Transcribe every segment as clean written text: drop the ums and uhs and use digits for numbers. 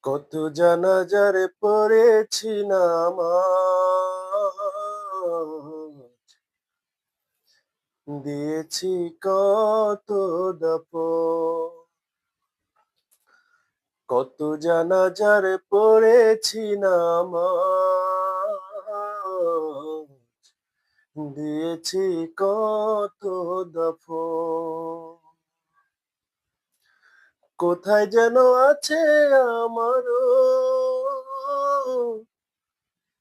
কত জানাজার পড়েছি নামাজ, দিয়েছি কত দাফন। কত জানাজার পড়েছি নামাজ, দিয়েছি কত দাফন। কোথায় যেন আছে আমারও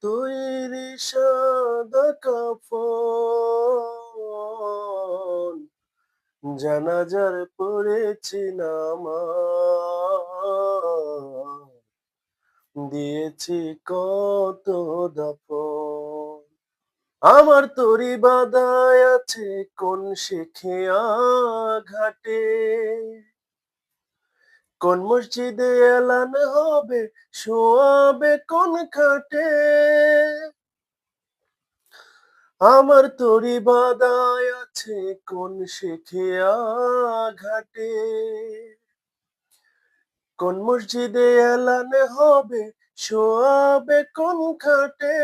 তৈরি সাদা কাফন, জানাজার পড়েছি নামাজ, দিয়েছি কত দাফন। আমার তরি বাদায় আছে কোন শেখিয়া ঘাটে, কোন মসজিদে এলান হবে শোয়াবে কোন খাটে। আমার তরি বাদায় আছে কোন শেখিয়া ঘাটে, কোন মসজিদে এলান হবে শোয়াবে কোন খাটে।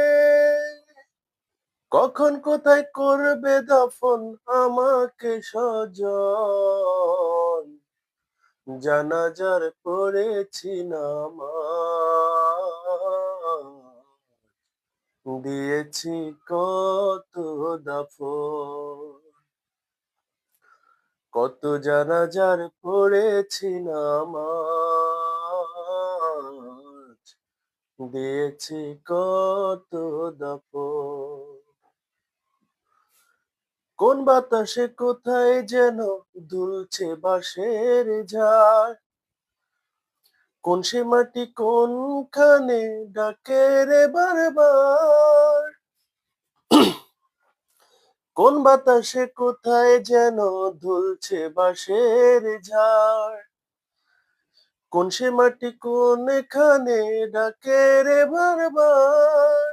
কখন কোথায় করবে দাফন আমাকে স্বজন, জানাজার পড়েছি নামাজ, দিয়েছি কত দাফন। কত জানাজার পড়েছি নামাজ, দিয়েছি কত দাফন। কোন বাতাসে কোথায় যেন দুলছে বাঁশের ঝাড়, কোন সে মাটি কোনখানে ডাকে রে বারবার। কোন বাতাসে কোথায় যেন দুলছে বাঁশের ঝাড়, কোন সে মাটি কোনখানে ডাকে রে বারবার।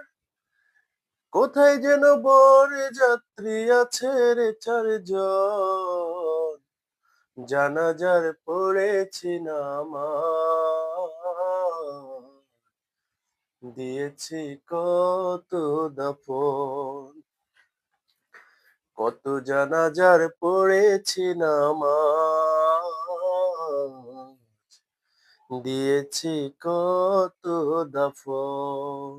কোথায় যেন বর যাত্রী আছে রে চারজন, জানাজার পড়েছি নামাজ, দিয়েছি কত দাফন। কত জানাজার পড়েছি নামাজ, দিয়েছি কত দাফন।